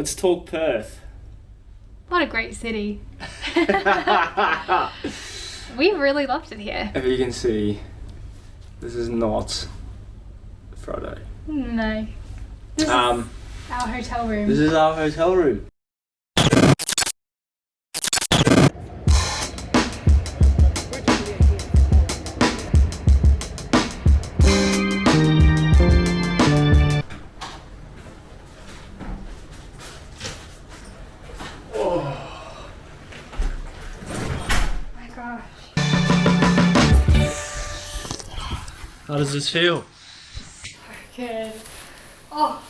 Let's talk Perth. What a great city. We really loved it here. If you can see, this is not Friday. No. This is our hotel room. This is our hotel room. How does this feel? Good. Oh,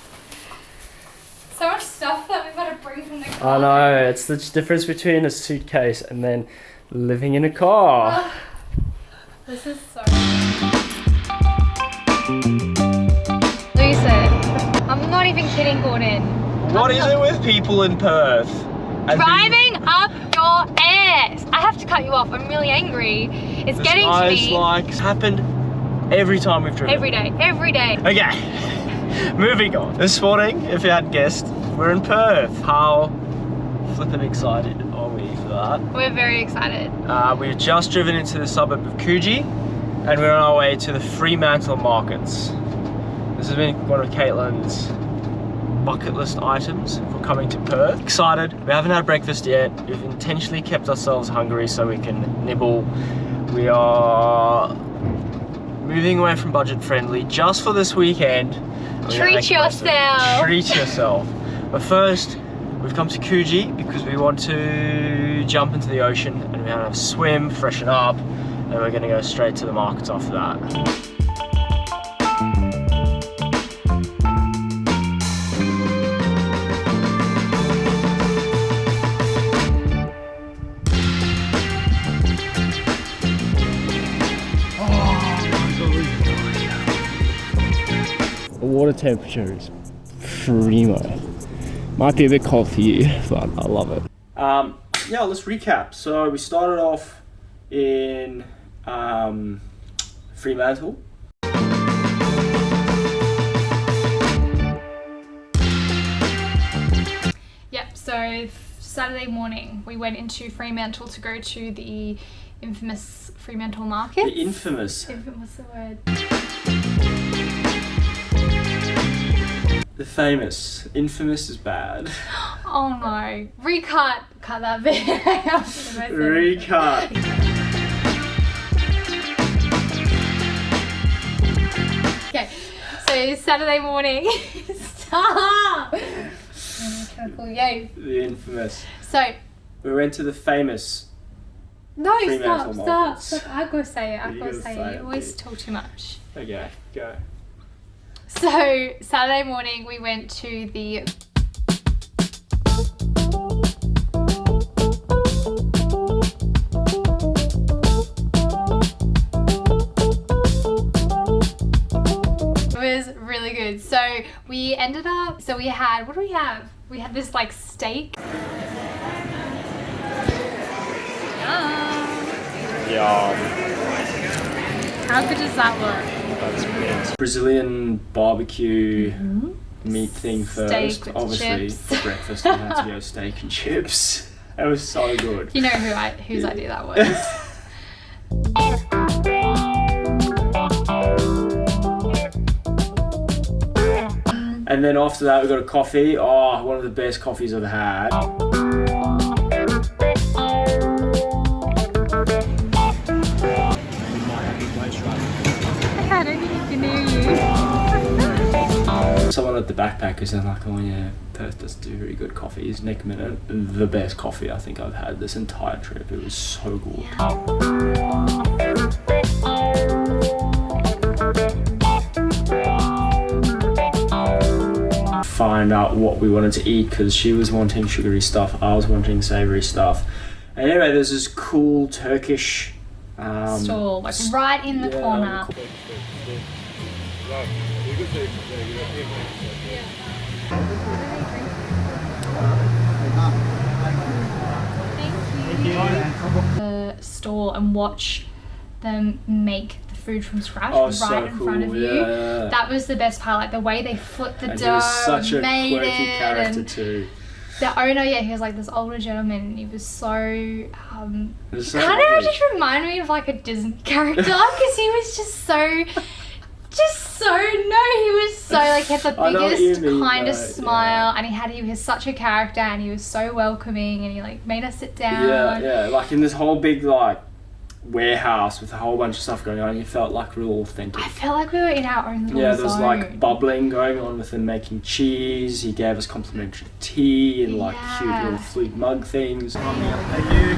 so much stuff that we've got to bring from the car. I know, it's the difference between a suitcase and then living in a car. This is so Lucid, I'm not even kidding, Gordon. What is it with people in Perth? Driving up your ass. I have to cut you off, I'm really angry. It's getting to me. It's happened every time we've driven. Every day. Okay, moving on. This morning, if you hadn't guessed, we're in Perth. How flippin' excited are we for that? We're very excited. We've just driven into the suburb of Coogee and we're on our way to the Fremantle Markets. This has been one of Caitlin's bucket list items for coming to Perth. Excited. We haven't had breakfast yet. We've intentionally kept ourselves hungry so we can nibble. We are moving away from budget friendly just for this weekend. Treat yourself. Treat yourself. But first, we've come to Coogee because we want to jump into the ocean and we're gonna have a swim, freshen up, and we're gonna go straight to the markets after that. The water temperature is primo. Might be a bit cold for you, but I love it. Yeah, let's recap. So we started off in Fremantle. Yep, so Saturday morning we went into Fremantle to go to the infamous Fremantle Markets. The infamous. What's the word? The famous. Infamous is bad. Oh no. Cut that bit. Recut. Okay, so Saturday morning. Stop! The infamous. So we went to the famous. No, Fremantle stop. Markets. I've got to say it. You always talk too much. Okay, go. So Saturday morning we went to the It was really good. So we ended up, we had, what do we have? We had this like steak. Yum. How good does that look? That's mint. Brazilian barbecue meat thing first. Steak with Obviously, chips. for breakfast we had to go steak and chips. It was so good. You know whose idea that was. And then after that we got a coffee. Oh, one of the best coffees I've had. I don't need to know you. Someone at the backpackers and like, oh yeah, Perth does do very good coffees. Nick Minute, the best coffee I think I've had this entire trip. It was so good. Find out what we wanted to eat because she was wanting sugary stuff, I was wanting savory stuff. And anyway, there's this cool Turkish stall, like right in the corner. The store and watch them make the food from scratch right in front of you. Yeah. That was the best part, like the way they flipped the And dough he was such a and made quirky it. character And too. The owner, yeah, he was like this older gentleman, and he was so kind of just reminded me of like a Disney character, because he was just so he was so like, he had the biggest, kindest smile, and he was such a character, and he was so welcoming, and he like made us sit down. Yeah, like in this whole big like warehouse with a whole bunch of stuff going on, you felt like real authentic. I felt like we were in our own little there was zone. like bubbling going on with them making cheese. He gave us complimentary tea and like cute little flute mug things. Thank you.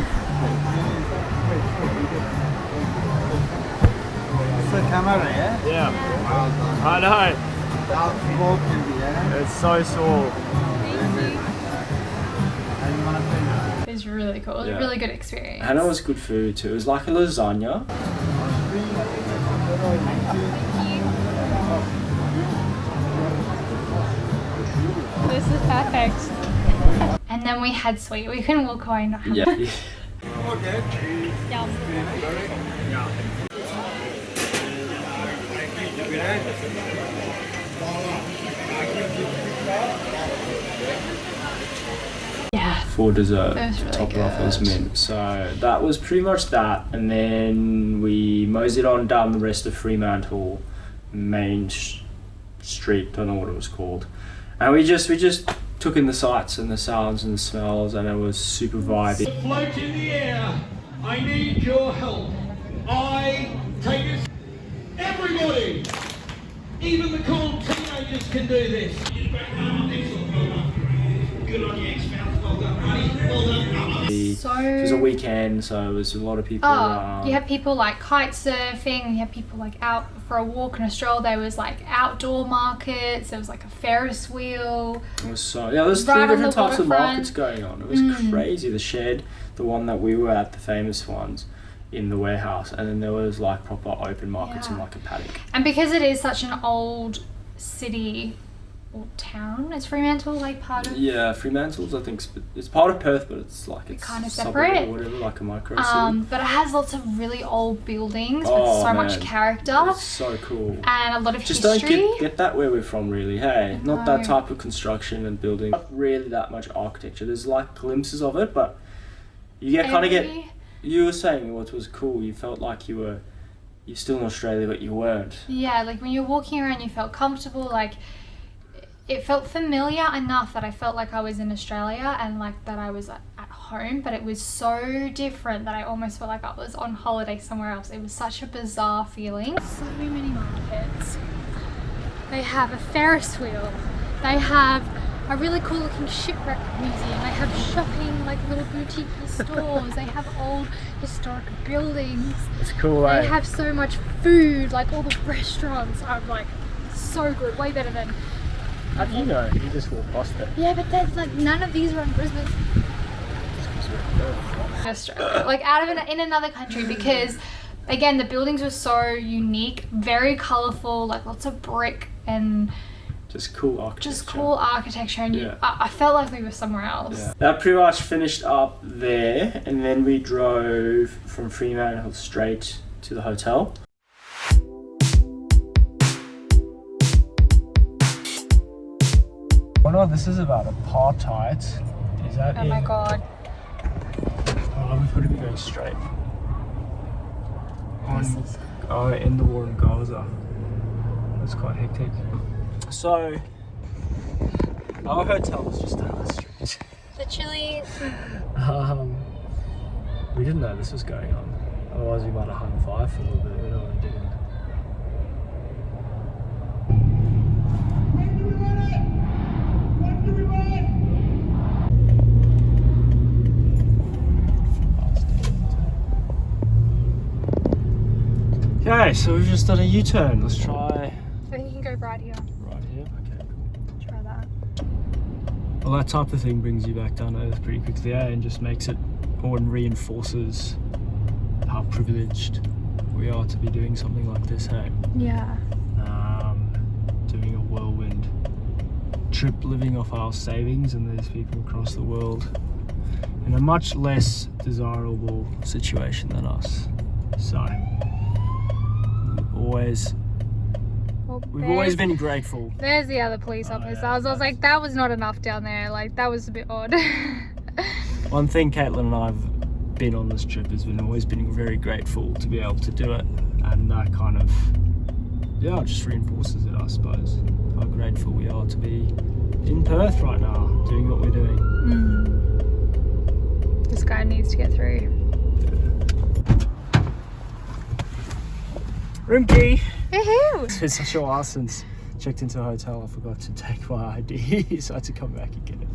The camera, yeah? Yeah. I know. It's so small. It was really cool. It was a really good experience. And it was good food too. It was like a lasagna. This is perfect. And then we had sweet. We couldn't walk away not having Yeah. For dessert, really top it off was mint. So that was pretty much that, and then we moseyed on down the rest of Fremantle main street. Don't know what it was called, and we just took in the sights and the sounds and the smells, and it was super vibey. Float in the air. I need your help. I take us. Everybody, even the cool teenagers can do this. Good on you, X-Mouth. Well done, buddy. Well done. It was a weekend, so there was a lot of people around. You had people like kite surfing, you had people like out for a walk and a stroll. There was like outdoor markets, there was like a Ferris wheel. It was there's three different types of markets going on. It was crazy. The shed, the one that we were at, the famous ones in the warehouse, and then there was like proper open markets in like a paddock. And because it is such an old city or town, is Fremantle like part of? Yeah, Fremantle's I think it's part of Perth, but it's like it's kind of separate or whatever, like a micro city. But it has lots of really old buildings with so much character. It's so cool. And a lot of just history. Don't get that where we're from, really. Hey, not that type of construction and building. Not really that much architecture. There's like glimpses of it, but you kind of get. You were saying what was cool. You felt like you're still in Australia, but you weren't. Yeah, like when you're walking around, you felt comfortable. Like it felt familiar enough that I felt like I was in Australia and like that I was at home, but it was so different that I almost felt like I was on holiday somewhere else. It was such a bizarre feeling. So many markets. They have a Ferris wheel. They have a really cool looking shipwreck museum. They have shopping, like little boutique stores. They have old historic buildings. It's cool, They have so much food, like all the restaurants are like so good, way better than. How do you know? You just walk past it. Yeah, but there's like none of these are in Brisbane. Australia, like in another country, because again the buildings were so unique, very colourful, like lots of brick and just cool architecture. And I felt like we were somewhere else. Yeah. That pretty much finished up there, and then we drove from Fremantle straight to the hotel. Oh, this is about apartheid. Is that Oh my god. Oh, we've got to be going straight. In the war in Gaza. That's quite hectic. So, our hotel was just down the street. The Chili's. We didn't know this was going on. Otherwise we might have hung fire for a little bit, but no, we didn't. Okay, so we've just done a U-turn. Let's try. I think you can go right here. Right here? Okay, cool. Try that. Well, that type of thing brings you back down to earth pretty quickly, and just makes it, or reinforces how privileged we are to be doing something like this, hey? Yeah. Doing a whirlwind trip, living off our savings, and there's people across the world in a much less desirable situation than us. So, always Well, We've always been grateful. There's the other police officer. I was like, that was not enough down there. Like, that was a bit odd. One thing Caitlin and I have been on this trip has been always been very grateful to be able to do it, and that kind of, yeah, it just reinforces it, I suppose, how grateful we are to be in Perth right now, doing what we're doing. This guy needs to get through. Room key! Woohoo! It's such a while since checked into a hotel, I forgot to take my ID, so I had to come back and get it.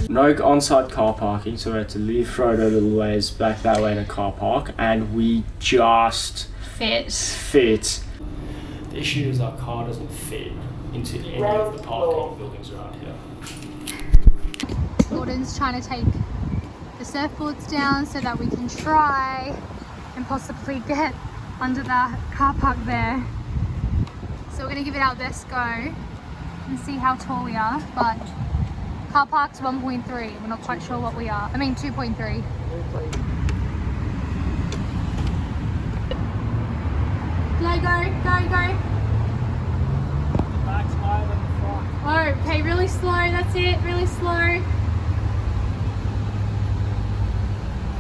No on-site car parking, so we had to leave Frodo a little ways back that way in a car park, and we just fit. The issue is our car doesn't fit into any of the parking buildings around here. Gordon's trying to take the surfboards down so that we can try and possibly get under the car park there. So we're gonna give it our best go and see how tall we are, but car park's 1.3. We're not quite sure what we are. I mean 2.3. Go, go, go, go. Back's higher than the front. Oh, okay, really slow, that's it, really slow.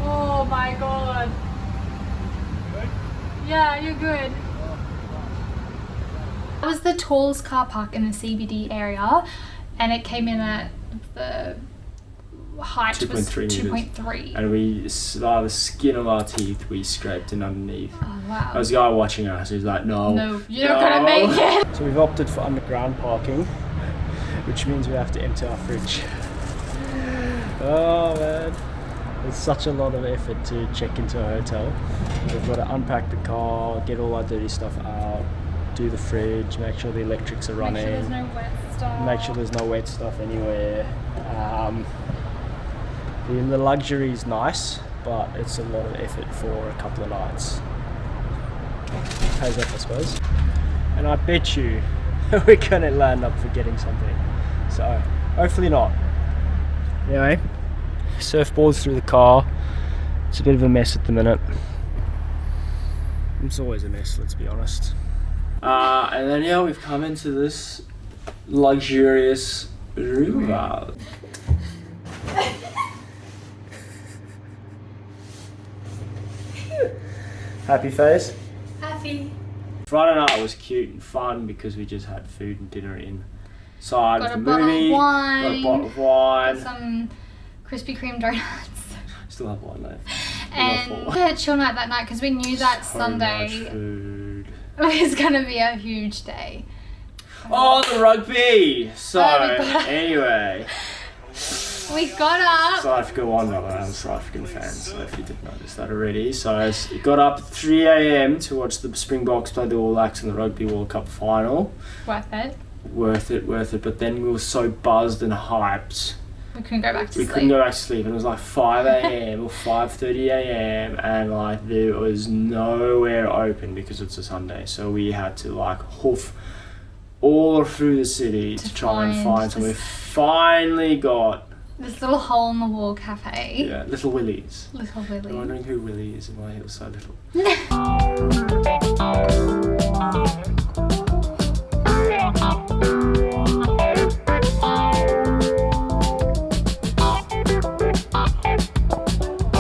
Oh my god. Good? Yeah, you're good. That was the tallest car park in the CBD area, and it came in at the height was 2.3. And we, by the skin of our teeth, we scraped in underneath. Oh wow. There was a guy watching us, he was like, no, you're not gonna make it. So we've opted for underground parking, which means we have to empty our fridge. Oh man, it's such a lot of effort to check into a hotel. We've got to unpack the car, get all our dirty stuff out, do the fridge, make sure the electrics are running, Make sure there's no wet stuff. make sure there's no wet stuff anywhere. The luxury is nice, but it's a lot of effort for a couple of nights. Pays off, I suppose. And I bet you we're gonna land up forgetting something. So hopefully not. Anyway, surfboards through the car. It's a bit of a mess at the minute. It's always a mess, let's be honest. And then yeah, we've come into this luxurious room. Happy face? Happy. Friday night was cute and fun because we just had food and dinner inside Got of a the bottle movie. of wine. Got a bottle of wine. Got some Krispy Kreme donuts. Still have one left. And we had a chill night that night because we knew that So Sunday much food. was gonna be a huge day. Oh, the rugby! So, Oh, we got- anyway. We got up. South Africa won, by the way. I'm a South African fan, so if you didn't notice that already. So I got up at 3 a.m. to watch the Springboks play the All Blacks in the Rugby World Cup final. Worth it. Worth it. But then we were so buzzed and hyped. We couldn't go back to We sleep. couldn't go back to sleep, and it was like 5 a.m. or 5:30 a.m. and like there was nowhere open because it's a Sunday. So we had to like hoof all through the city to try and find somewhere. We finally got this little hole in the wall cafe. yeah, Little Willie's. Little I'm Willy. wondering who Willie is and why he was so little.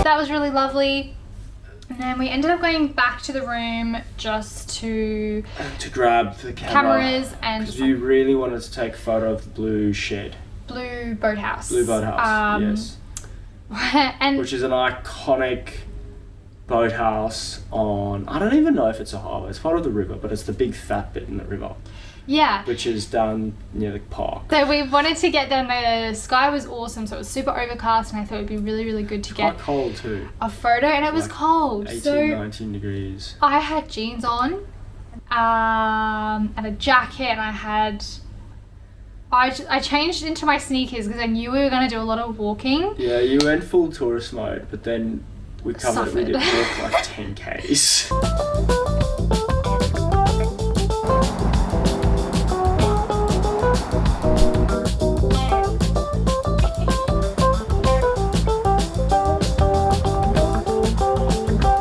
That was really lovely. And then we ended up going back to the room just to To grab the camera. cameras and Because you really wanted to take a photo of the blue shed. Blue Boathouse. Blue Boathouse, yes. And Which is an iconic boathouse on, I don't even know if it's a harbour, it's part of the river, but it's the big fat bit in the river, yeah. which is down near the park. So we wanted to get down. The sky was awesome, so it was super overcast, and I thought it'd be really, really good to get Quite cold too, a photo. And it was Like cold, 18, so 19 degrees. I had jeans on, and a jacket, and I changed into my sneakers because I knew we were gonna do a lot of walking. Yeah, you went full tourist mode, but then we Suffered. did walk like 10 Ks.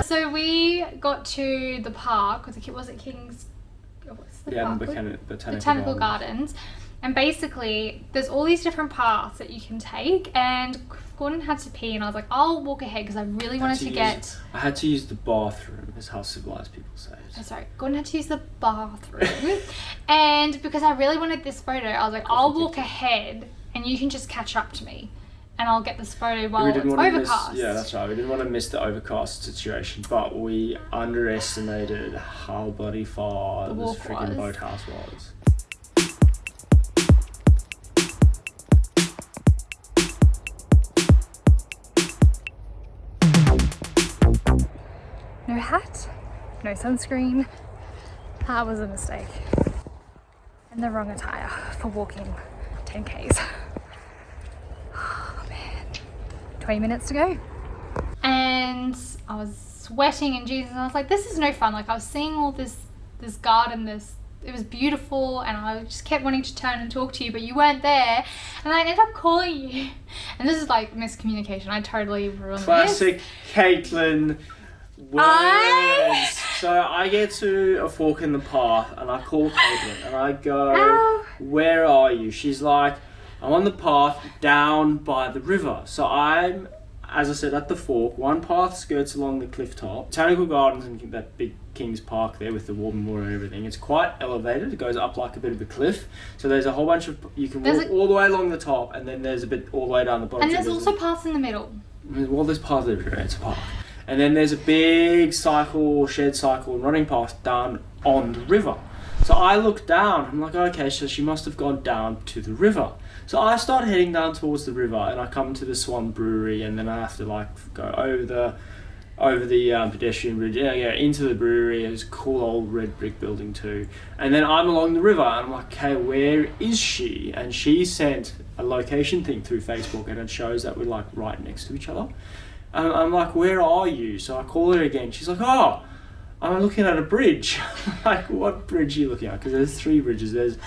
So we the park. Was it King's? What's the Yeah, park? Botanical Gardens. And basically, there's all these different paths that you can take. And Gordon had to pee, and I was like, I'll walk ahead because I really wanted to get. I had to use the bathroom, is how civilized people say it. Oh, sorry, Gordon had to use the bathroom. And because I really wanted this photo, I was like, I'll walk ahead and you can just catch up to me. And I'll get this photo while it's overcast. Yeah, that's right. We didn't want to miss the overcast situation, but we underestimated how bloody far The this walk freaking was. boathouse was. No hat, no sunscreen. That was a mistake. And the wrong attire for walking 10Ks. Oh man. 20 minutes to go. And I was sweating and Jesus, and I was like, this is no fun. Like I was seeing all this garden, it was beautiful, and I just kept wanting to turn and talk to you, but you weren't there. And I ended up calling you. And this is like miscommunication. I totally ruined Classic this. Caitlin words. So I get to a fork in the path and I call Caitlin and I go, Ow. Where are you? She's like, I'm on the path down by the river. So I'm, as I said, at the fork. One path skirts along the cliff top. Botanical Gardens and that big King's Park there with the war memorial and everything. It's quite elevated. It goes up like a bit of a cliff. So there's a whole bunch of, you can walk all the way along the top and then there's a bit all the way down the bottom. And there's also paths in the middle. Well, there's paths everywhere. It's a park. And then there's a big shed cycle and running path down on the river. So I look down, I'm like, okay, so she must have gone down to the river. So I start heading down towards the river and I come to the Swan Brewery and then I have to like go over the pedestrian bridge, into the brewery. It's a cool old red brick building too. And then I'm along the river and I'm like, okay, where is she? And she sent a location thing through Facebook and it shows that we're like right next to each other. And I'm like, where are you? So I call her again. She's like, oh, I'm looking at a bridge. I'm like, what bridge are you looking at? Because there's 3 bridges. There's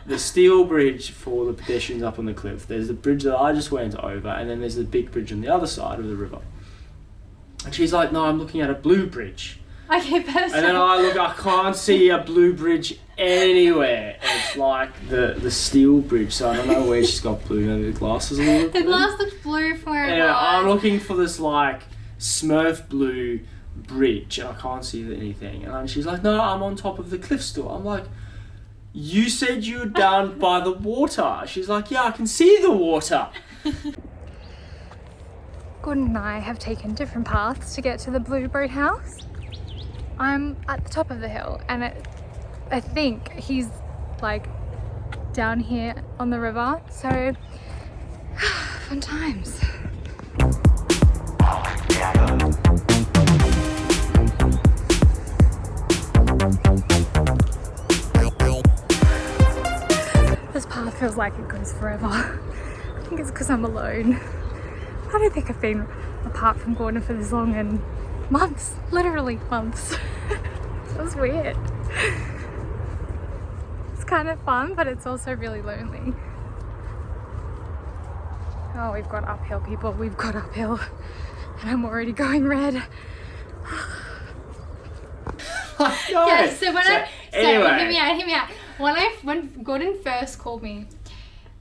the steel bridge for the pedestrians up on the cliff. There's the bridge that I just went over. And then there's the big bridge on the other side of the river. And she's like, no, I'm looking at a blue bridge. Okay, perfect. And then I look, I can't see a blue bridge anywhere. It's like the steel bridge, so I don't know where she's got blue. Maybe the glasses a little bit The blue. glass looks blue from where it Yeah, was. I'm looking for this like Smurf blue bridge and I can't see anything. And she's like, no, I'm on top of the cliff still. I'm like, you said you were down by the water. She's like, yeah, I can see the water. Gordon and I have taken different paths to get to the Blue Boat House. I'm at the top of the hill and I think he's like down here on the river, so fun times. This path feels like it goes forever. I think it's because I'm alone. I don't think I've been apart from Gordon for this long in months, literally months. It was weird. It's kind of fun, but it's also really lonely. Oh, we've got uphill, people. We've got uphill. And I'm already going red. Yeah, so hear me out. When Gordon first called me,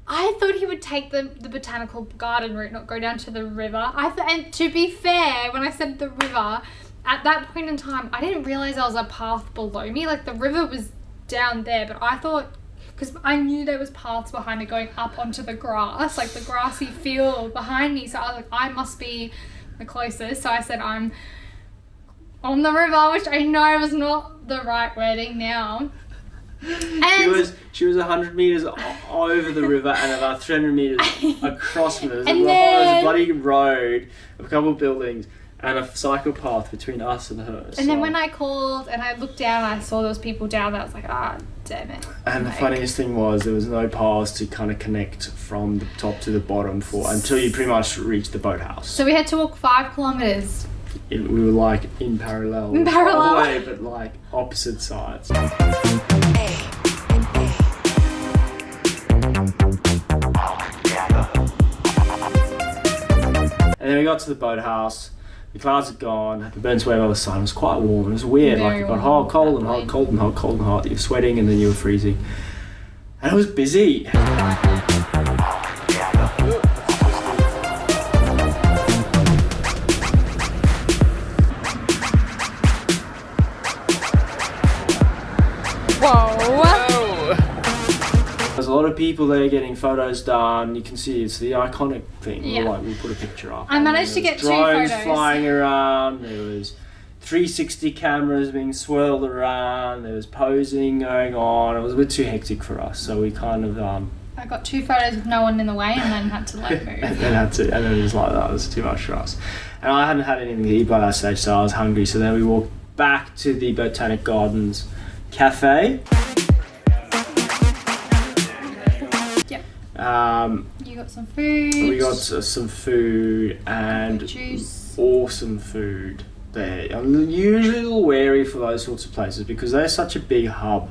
I thought he would take the botanical garden route, not go down to the river. And to be fair, when I said the river, at that point in time, I didn't realize there was a path below me. Like the river was down there, but I thought, because I knew there was paths behind me going up onto the grass, like the grassy field behind me. So I was like, I must be the closest. So I said, I'm on the river, which I know was not the right wording now. And she was 100 metres over the river and about 300 metres across from it. There's a bloody road, a couple of buildings, and a cycle path between us and her. And then when I called and I looked down, I saw those people down there. I was like, damn it. And the funniest thing was there was no paths to kind of connect from the top to the bottom until you pretty much reached the boathouse. So we had to walk 5 kilometres. We were like in parallel. In parallel. All the way, but like opposite sides. And then we got to the boathouse. The clouds had gone, the burnt away by the sun. It was quite warm. It was weird. Very It got warm hot, cold, at and that hot, point. cold, and hot, cold, and hot. You were sweating, and then you were freezing. And it was busy. Whoa! There's a lot of people there getting photos done. You can see it's the iconic thing. Yeah. We'll put a picture up. I managed to get 2 drones photos. flying around. There was 360 cameras being swirled around. There was posing going on. It was a bit too hectic for us, so we kind of I got 2 photos with no one in the way and then had to like move. and then it was like that. It was too much for us. And I hadn't had anything to eat by that stage, so I was hungry. So then we walked back to the Botanic Gardens cafe. You got some food. We got some food and juice. awesome food there. I'm usually a little wary for those sorts of places because they're such a big hub.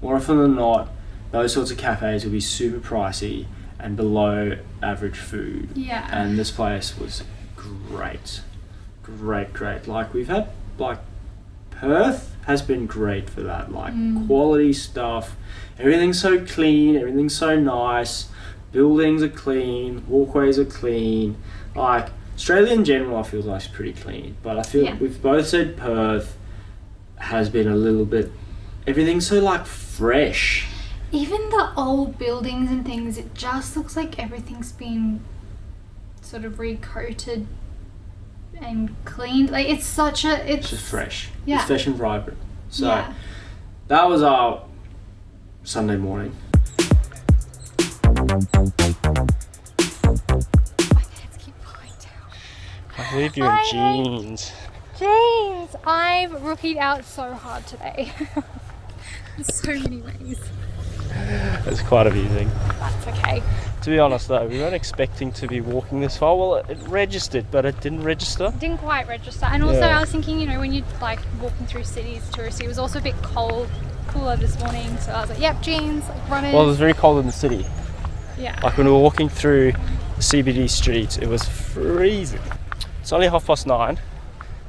More often than not, those sorts of cafes will be super pricey and below average food. Yeah. And this place was great. Like we've had, like Perth has been great for that. Like quality stuff. Everything's so clean, everything's so nice. Buildings are clean, walkways are clean. Like Australia in general, I feel like is pretty clean. But I feel we've both said Perth has been a little bit. Everything's so like fresh. Even the old buildings and things, it just looks like everything's been sort of recoated and cleaned. Like it's Just fresh. Yeah. It's fresh and vibrant. So yeah. that was our Sunday morning. My pants keep falling down. I believe you're in jeans. Jeans! I've rookied out so hard today. In so many ways. It's quite amusing. That's okay. To be honest though, we weren't expecting to be walking this far. Well, it registered, but it didn't register. Didn't quite register. And also Yeah. I was thinking, you know, when you're like walking through cities, touristy, it was also a bit cooler this morning. So I was like, yep, jeans, like runners. Well, it was very cold in the city. Yeah. Like when we were walking through the CBD streets, it was freezing. It's only 9:30.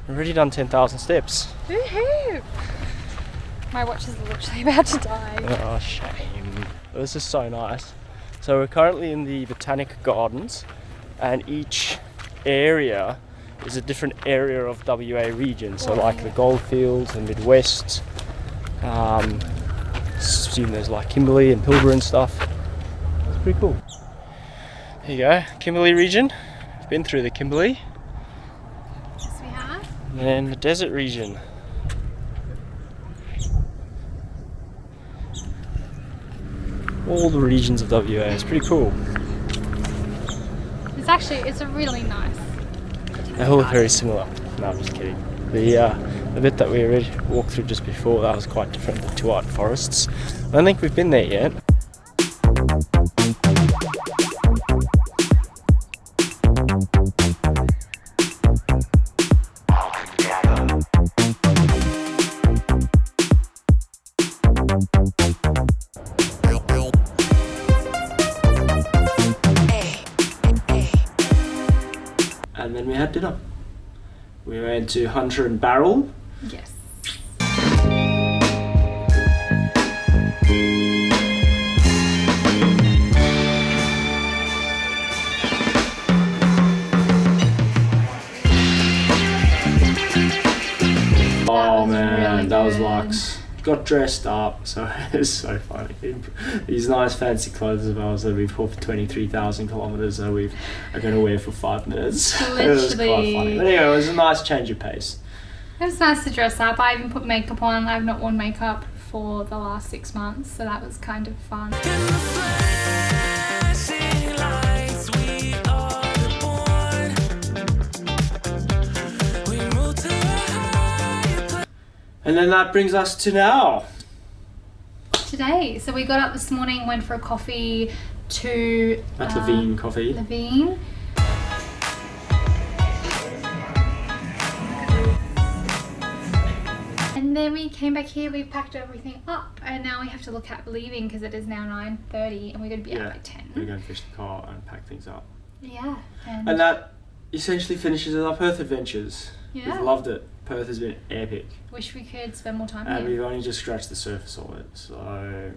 We've already done 10,000 steps. Woohoo! My watch is literally about to die. Oh, shame. This is so nice. So we're currently in the Botanic Gardens, and each area is a different area of WA region. So like the Goldfields, the Midwest, assume there's like Kimberley and Pilbara and stuff. It's pretty cool. Here you go, Kimberley region. We've been through the Kimberley. Yes, we have. And then the desert region. All the regions of WA. It's pretty cool. It's a really nice. They all look very similar. No, I'm just kidding. The bit that we already walked through just before, that was quite different, the two art forests. I don't think we've been there yet. And then we had dinner. We went to Hunter and Barrel. Yes. Oh man, really that was good. Lux. Got dressed up, so it's so funny. These nice fancy clothes of ours that we've walked for 23,000 kilometers that we are going to wear for 5 minutes. It was quite funny. But anyway, it was a nice change of pace. It was nice to dress up. I even put makeup on. I've not worn makeup for the last 6 months, so that was kind of fun. And then that brings us to now. Today, so we got up this morning, went for a coffee to At Levine Coffee. Levine. And then we came back here, we packed everything up, and now we have to look at leaving because it is now 9:30 and we're going to be out by 10. We're going to fish the car and pack things up. Yeah. And that essentially finishes our Perth adventures. Yeah. We've loved it. Perth has been epic. Wish we could spend more time And here. we've only just scratched the surface of it, so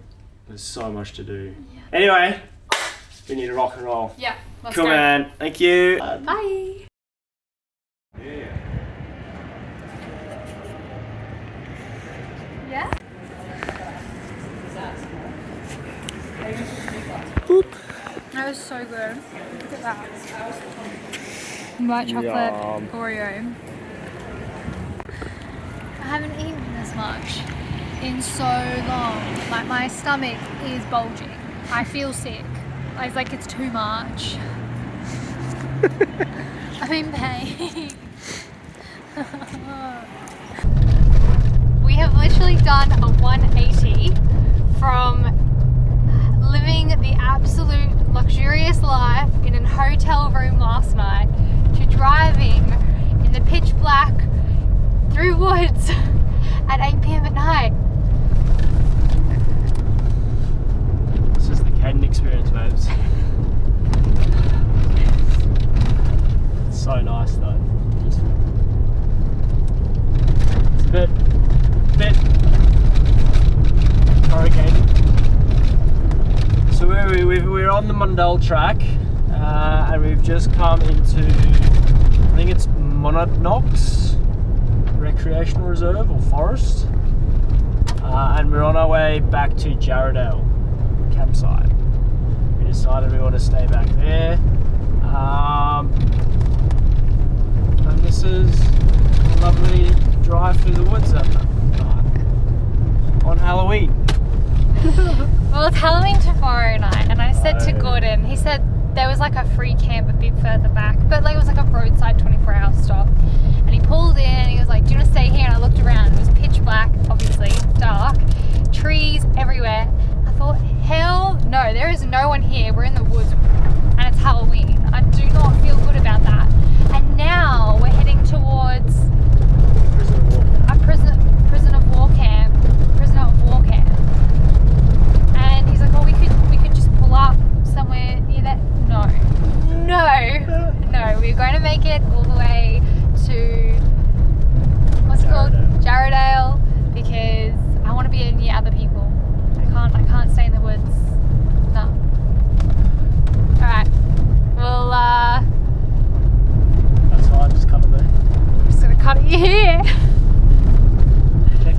there's so much to do. Yeah. Anyway, we need to rock and roll. Yeah, let's Cool, go. man. Thank you. Bye. Yeah. That was so good. Look at that. White chocolate Yum. Oreo. I haven't eaten this much in so long. Like my stomach is bulging. I feel sick. It's like it's too much. I'm in pain. We have literally done a 180 from living the absolute luxurious life in a hotel room last night to driving in the pitch black through woods at 8 p.m. at night. This is the Caden experience, babes. It's so nice though. It's a bit corrugated. So we're on the Mundell track, and we've just come into, I think it's Monadnocks Recreational Reserve or Forest, and we're on our way back to Jarrahdale campsite. We decided we want to stay back there, and this is a lovely drive through the woods at night on Halloween. Well, it's Halloween tomorrow night, and I said to Gordon, he said there was like a free camp a bit further back, but like it was like a roadside 24-hour stop. And he pulled in and he was like, do you want to stay here? And I looked around, it was pitch black, obviously, dark, trees everywhere. I thought, hell no, there is no one here. We're in the woods and it's Halloween. I do not feel good about that. And now we're heading towards a prisoner of war camp. And he's like, well, we could just pull up somewhere near that. No, we're going to make it all the way to what's it called? Jarrahdale, because I want to be near other people. I can't stay in the woods. No. Alright. Well That's fine, just cut it there. I'm just gonna cut it here. Okay.